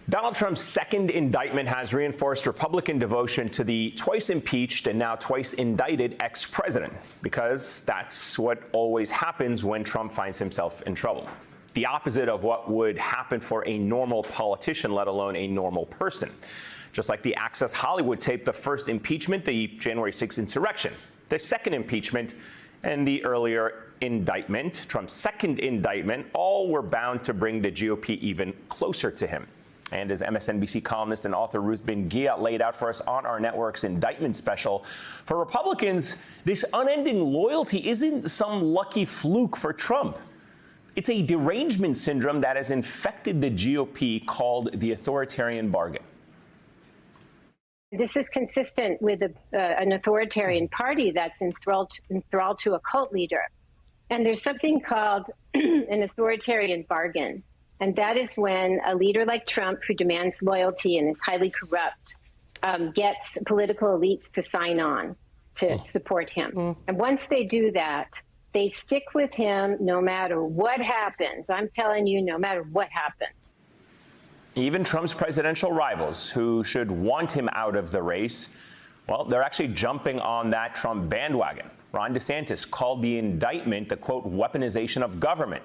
Donald Trump's second indictment has reinforced Republican devotion to the twice impeached and now twice indicted ex-president, because that's what always happens when Trump finds himself in trouble. The opposite of what would happen for a normal politician, let alone a normal person. Just like the Access Hollywood tape, the first impeachment, the January 6th insurrection, the second impeachment, and the earlier indictment, Trump's second indictment, all were bound to bring the GOP even closer to him. And as MSNBC columnist and author Ruth Ben-Ghiat laid out for us on our network's indictment special, for Republicans, this unending loyalty isn't some lucky fluke for Trump. It's a derangement syndrome that has infected the GOP called the authoritarian bargain. This is consistent with an authoritarian party that's enthralled to a cult leader. And there's something called an authoritarian bargain. And that is when a leader like Trump, who demands loyalty and is highly corrupt, gets political elites to sign on to support him. And once they do that, they stick with him no matter what happens. I'm telling you, no matter what happens. Even Trump's presidential rivals, who should want him out of the race, well, they're actually jumping on that Trump bandwagon. Ron DeSantis called the indictment the, quote, weaponization of government.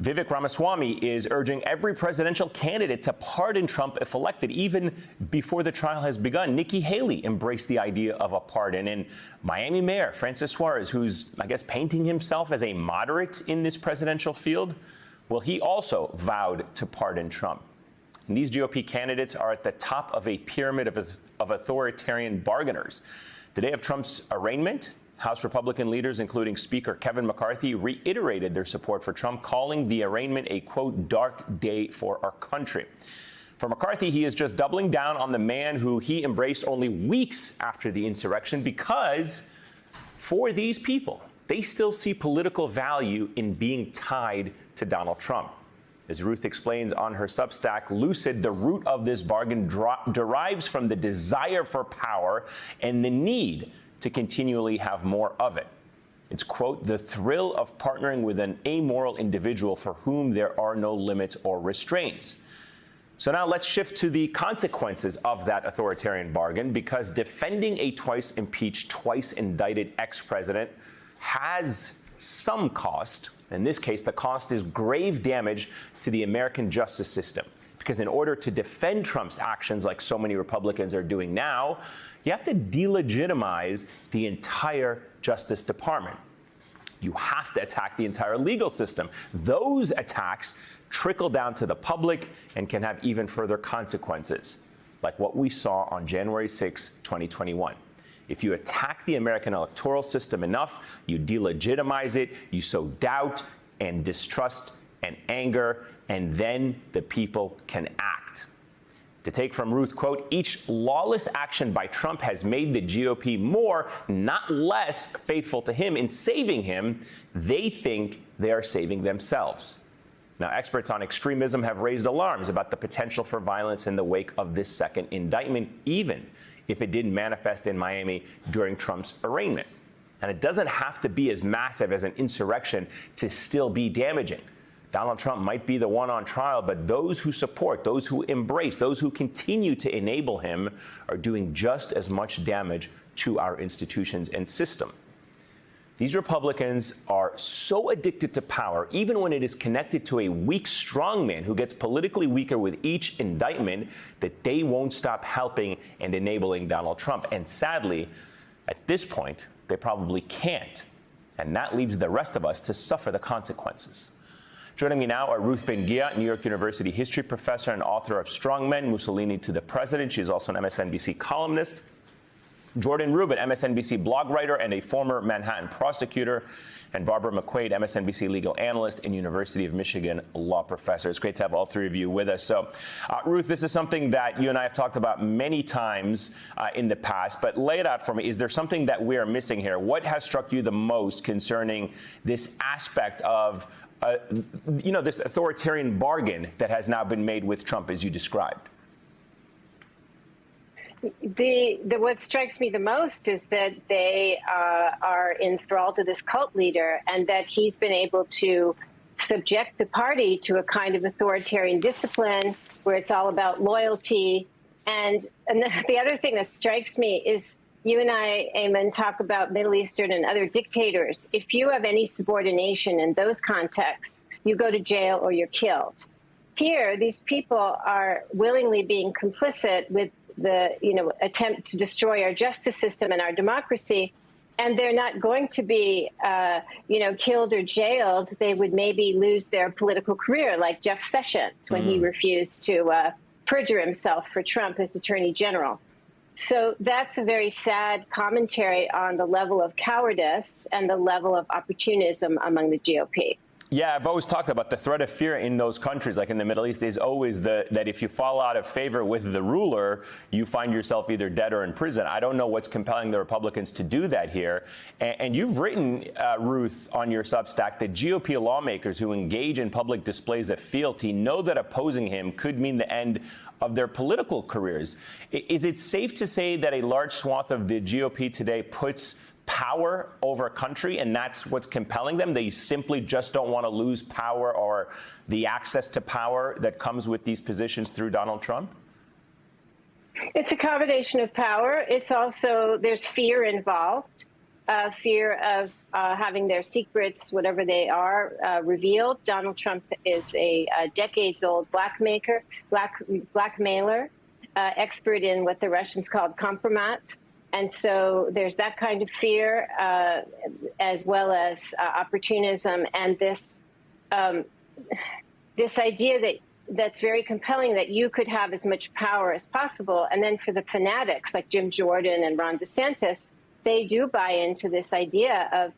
Vivek Ramaswamy is urging every presidential candidate to pardon Trump if elected, even before the trial has begun. Nikki Haley embraced the idea of a pardon. And Miami Mayor Francis Suarez, who's, I guess, painting himself as a moderate in this presidential field, well, he also vowed to pardon Trump. And these GOP candidates are at the top of a pyramid of authoritarian bargainers. The day of Trump's arraignment, House Republican leaders, including Speaker Kevin McCarthy, reiterated their support for Trump, calling the arraignment a, quote, dark day for our country. For McCarthy, he is just doubling down on the man who he embraced only weeks after the insurrection, because for these people, they still see political value in being tied to Donald Trump. As Ruth explains on her Substack, Lucid, the root of this bargain derives from the desire for power and the need to continually have more of it. It's, quote, the thrill of partnering with an amoral individual for whom there are no limits or restraints. So now let's shift to the consequences of that authoritarian bargain, because defending a twice impeached, twice indicted ex-president has some cost. In this case, the cost is grave damage to the American justice system. Because in order to defend Trump's actions, like so many Republicans are doing now, you have to delegitimize the entire Justice Department. You have to attack the entire legal system. Those attacks trickle down to the public and can have even further consequences, like what we saw on January 6, 2021. If you attack the American electoral system enough, you delegitimize it, you sow doubt and distrust and anger, and then the people can act. To take from Ruth, quote, each lawless action by Trump has made the GOP more, not less, faithful to him in saving him. They think they are saving themselves. Now, experts on extremism have raised alarms about the potential for violence in the wake of this second indictment, even if it didn't manifest in Miami during Trump's arraignment. And it doesn't have to be as massive as an insurrection to still be damaging. Donald Trump might be the one on trial, but those who support, those who embrace, those who continue to enable him are doing just as much damage to our institutions and system. These Republicans are so addicted to power, even when it is connected to a weak strongman who gets politically weaker with each indictment, that they won't stop helping and enabling Donald Trump. And sadly, at this point, they probably can't. And that leaves the rest of us to suffer the consequences. Joining me now are Ruth Ben-Ghiat, New York University history professor and author of Strong Men, Mussolini to the President. She's also an MSNBC columnist. Jordan Rubin, MSNBC blog writer and a former Manhattan prosecutor. And Barbara McQuaid, MSNBC legal analyst and University of Michigan law professor. It's great to have all three of you with us. So, Ruth, this is something that you and I have talked about many times in the past, but lay it out for me. Is there something that we are missing here? What has struck you the most concerning this aspect of this authoritarian bargain that has now been made with Trump, as you described? What strikes me the most is that they are enthralled to this cult leader, and that he's been able to subject the party to a kind of authoritarian discipline where it's all about loyalty. And the other thing that strikes me is you and I, Eamon, talk about Middle Eastern and other dictators. If you have any subordination in those contexts, you go to jail or you're killed. Here, these people are willingly being complicit with the attempt to destroy our justice system and our democracy. And they're not going to be, killed or jailed. They would maybe lose their political career, like Jeff Sessions, when he refused to perjure himself for Trump as Attorney General. So that's a very sad commentary on the level of cowardice and the level of opportunism among the GOP. Yeah, I've always talked about the threat of fear in those countries, like in the Middle East, is always that if you fall out of favor with the ruler, you find yourself either dead or in prison. I don't know what's compelling the Republicans to do that here. And you've written, Ruth, on your Substack, that GOP lawmakers who engage in public displays of fealty know that opposing him could mean the end of their political careers. Is it safe to say that a large swath of the GOP today puts power over a country, and that's what's compelling them? They simply just don't want to lose power or the access to power that comes with these positions through Donald Trump? It's a combination of power. It's also, there's fear involved, fear of having their secrets, whatever they are, revealed. Donald Trump is a decades-old blackmailer, expert in what the Russians called kompromat. And so there's that kind of fear, as well as opportunism, and this idea that's very compelling, that you could have as much power as possible. And then for the fanatics like Jim Jordan and Ron DeSantis, they do buy into this idea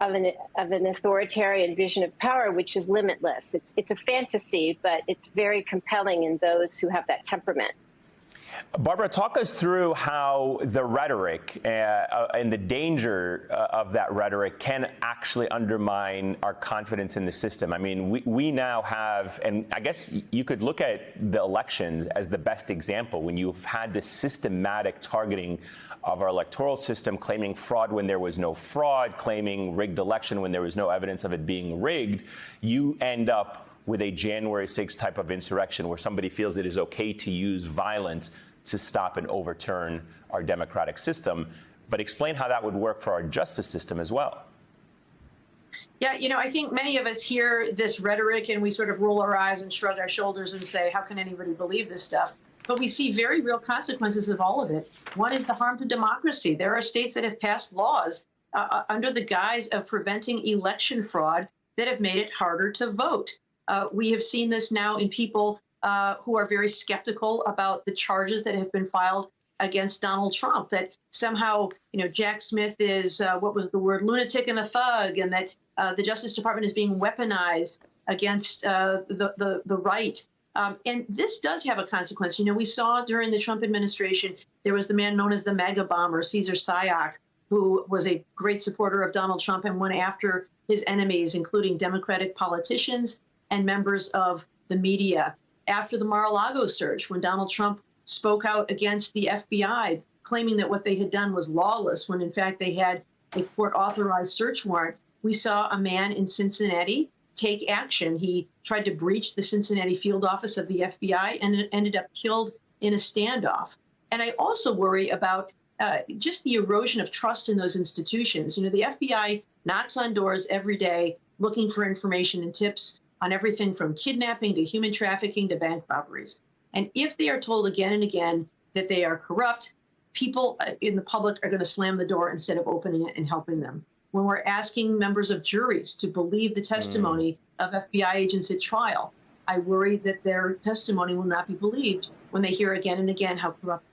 of an authoritarian vision of power, which is limitless. It's a fantasy, but it's very compelling in those who have that temperament. Barbara, talk us through how the rhetoric and the danger of that rhetoric can actually undermine our confidence in the system. I mean, we now have, and I guess you could look at the elections as the best example, when you've had this systematic targeting of our electoral system, claiming fraud when there was no fraud, claiming rigged election when there was no evidence of it being rigged. You end up with a January 6th type of insurrection where somebody feels it is okay to use violence to stop and overturn our democratic system. But explain how that would work for our justice system as well. Yeah, I think many of us hear this rhetoric and we sort of roll our eyes and shrug our shoulders and say, how can anybody believe this stuff? But we see very real consequences of all of it. One is the harm to democracy. There are states that have passed laws under the guise of preventing election fraud that have made it harder to vote. We have seen this now in people who are very skeptical about the charges that have been filed against Donald Trump, that somehow, Jack Smith is, lunatic and a thug, and that the Justice Department is being weaponized against the right. And this does have a consequence. We saw during the Trump administration, there was the man known as the MAGA bomber, Cesar Sayoc, who was a great supporter of Donald Trump and went after his enemies, including Democratic politicians and members of the media. After the Mar-a-Lago search, when Donald Trump spoke out against the FBI, claiming that what they had done was lawless, when in fact they had a court-authorized search warrant, we saw a man in Cincinnati take action. He tried to breach the Cincinnati field office of the FBI and ended up killed in a standoff. And I also worry about just the erosion of trust in those institutions. The FBI knocks on doors every day looking for information and tips on everything from kidnapping to human trafficking to bank robberies. And if they are told again and again that they are corrupt, people in the public are going to slam the door instead of opening it and helping them. When we're asking members of juries to believe the testimony of FBI agents at trial, I worry that their testimony will not be believed when they hear again and again how corrupt.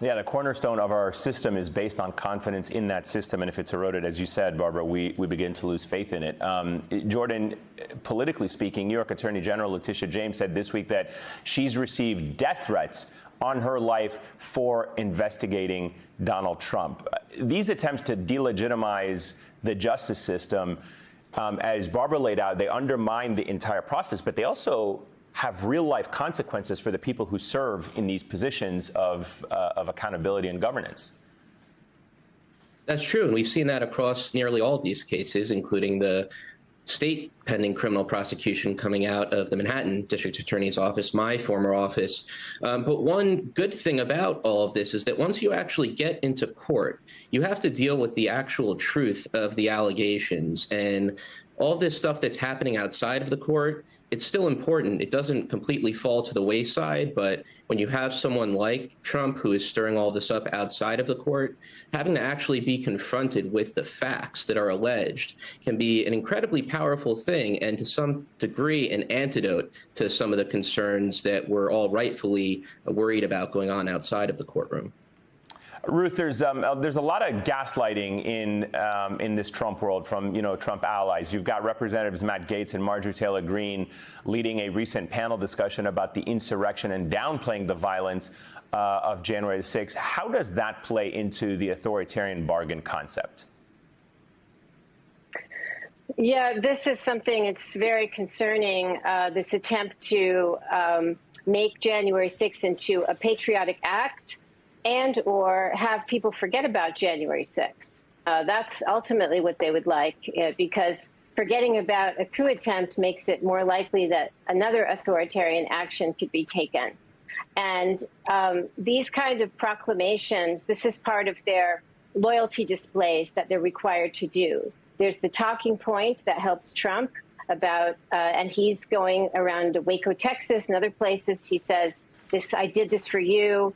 Yeah, the cornerstone of our system is based on confidence in that system. And if it's eroded, as you said, Barbara, we begin to lose faith in it. Jordan, politically speaking, New York Attorney General Letitia James said this week that she's received death threats on her life for investigating Donald Trump. These attempts to delegitimize the justice system, as Barbara laid out, they undermine the entire process, but they also have real-life consequences for the people who serve in these positions of accountability and governance. That's true, and we've seen that across nearly all of these cases, including the state pending criminal prosecution coming out of the Manhattan District Attorney's Office, my former office. But one good thing about all of this is that once you actually get into court, you have to deal with the actual truth of the allegations. And all this stuff that's happening outside of the court, it's still important. It doesn't completely fall to the wayside, but when you have someone like Trump who is stirring all this up outside of the court, having to actually be confronted with the facts that are alleged can be an incredibly powerful thing, and to some degree an antidote to some of the concerns that we're all rightfully worried about going on outside of the courtroom. Ruth, there's a lot of gaslighting in this Trump world from Trump allies. You've got Representatives Matt Gaetz and Marjorie Taylor Greene leading a recent panel discussion about the insurrection and downplaying the violence of January 6th. How does that play into the authoritarian bargain concept? Yeah, this is something it's very concerning, this attempt to make January 6th into a patriotic act and or have people forget about January 6th. That's ultimately what they would like, because forgetting about a coup attempt makes it more likely that another authoritarian action could be taken. And these kind of proclamations, this is part of their loyalty displays that they're required to do. There's the talking point that helps Trump about, and he's going around Waco, Texas, and other places. He says, I did this for you.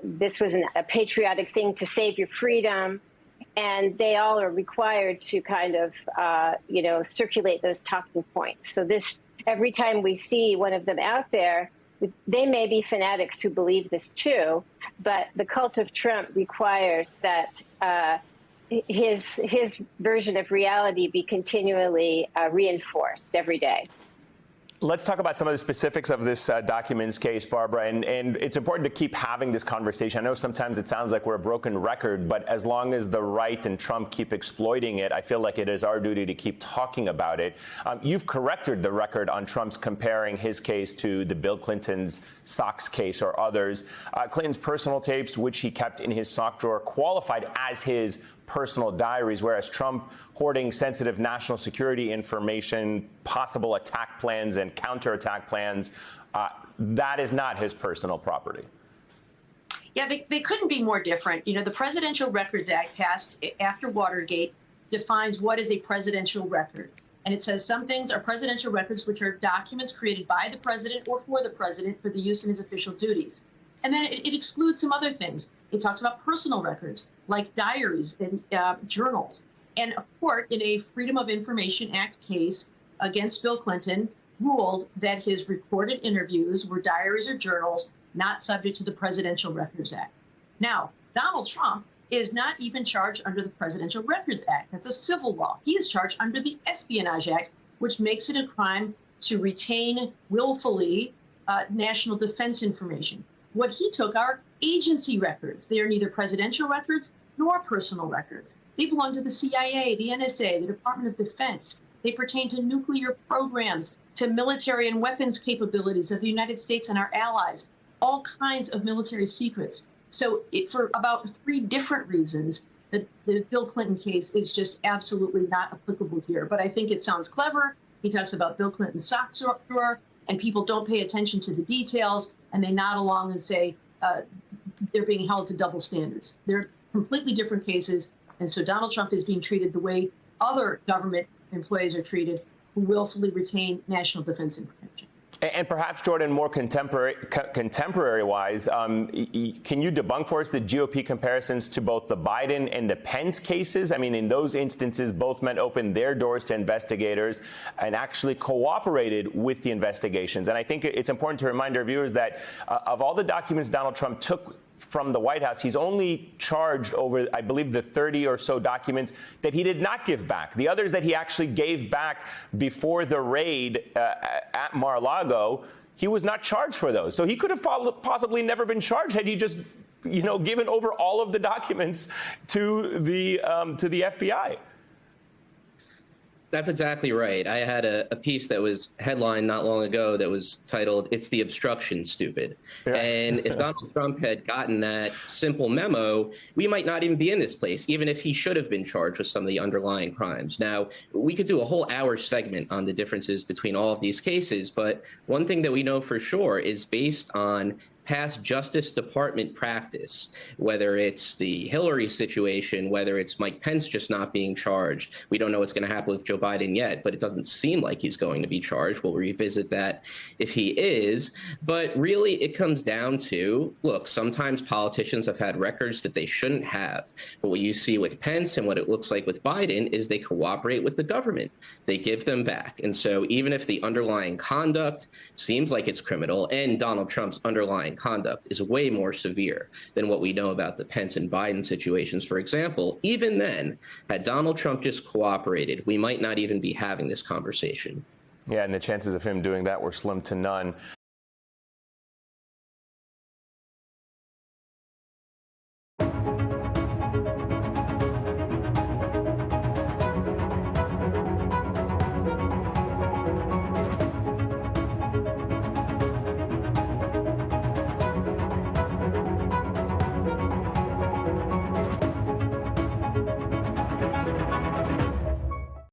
This was a patriotic thing to save your freedom. And they all are required to kind of, circulate those talking points. So every time we see one of them out there, they may be fanatics who believe this too, but the cult of Trump requires that his version of reality be continually reinforced every day. Let's talk about some of the specifics of this documents case, Barbara, and it's important to keep having this conversation. I know sometimes it sounds like we're a broken record, but as long as the right and Trump keep exploiting it, I feel like it is our duty to keep talking about it. You've corrected the record on Trump's comparing his case to the Bill Clinton's socks case or others. Clinton's personal tapes, which he kept in his sock drawer, qualified as his personal diaries, whereas Trump hoarding sensitive national security information, possible attack plans and counterattack plans, that is not his personal property. Yeah, they couldn't be more different. The Presidential Records Act passed after Watergate defines what is a presidential record. And it says some things are presidential records, which are documents created by the president or for the president for the use in his official duties. And then it excludes some other things. It talks about personal records, like diaries and journals. And a court in a Freedom of Information Act case against Bill Clinton ruled that his recorded interviews were diaries or journals not subject to the Presidential Records Act. Now, Donald Trump is not even charged under the Presidential Records Act. That's a civil law. He is charged under the Espionage Act, which makes it a crime to retain willfully national defense information. What he took are agency records. They are neither presidential records nor personal records. They belong to the CIA, the NSA, the Department of Defense. They pertain to nuclear programs, to military and weapons capabilities of the United States and our allies, all kinds of military secrets. So for about 3 different reasons, the Bill Clinton case is just absolutely not applicable here. But I think it sounds clever. He talks about Bill Clinton's sock drawer, and people don't pay attention to the details, and they nod along and say they're being held to double standards. They're completely different cases, and so Donald Trump is being treated the way other government employees are treated who willfully retain national defense information. And perhaps, Jordan, more contemporary-wise, can you debunk for us the GOP comparisons to both the Biden and the Pence cases? I mean, in those instances, both men opened their doors to investigators and actually cooperated with the investigations. And I think it's important to remind our viewers that of all the documents Donald Trump took from the White House, he's only charged over, I believe, the 30 or so documents that he did not give back. The others that he actually gave back before the raid at Mar-a-Lago, he was not charged for those. So he could have possibly never been charged had he just, given over all of the documents to the FBI. That's exactly right. I had a piece that was headlined not long ago that was titled, "It's the obstruction, stupid." Yeah. And if Donald Trump had gotten that simple memo, we might not even be in this place, even if he should have been charged with some of the underlying crimes. Now, we could do a whole hour segment on the differences between all of these cases, but one thing that we know for sure is based on past Justice Department practice, whether it's the Hillary situation, whether it's Mike Pence just not being charged. We don't know what's going to happen with Joe Biden yet, but it doesn't seem like he's going to be charged. We'll revisit that if he is. But really, it comes down to, look, sometimes politicians have had records that they shouldn't have. But what you see with Pence and what it looks like with Biden is they cooperate with the government. They give them back. And so even if the underlying conduct seems like it's criminal, and Donald Trump's underlying conduct is way more severe than what we know about the Pence and Biden situations, for example, even then, had Donald Trump just cooperated, we might not even be having this conversation. Yeah, and the chances of him doing that were slim to none.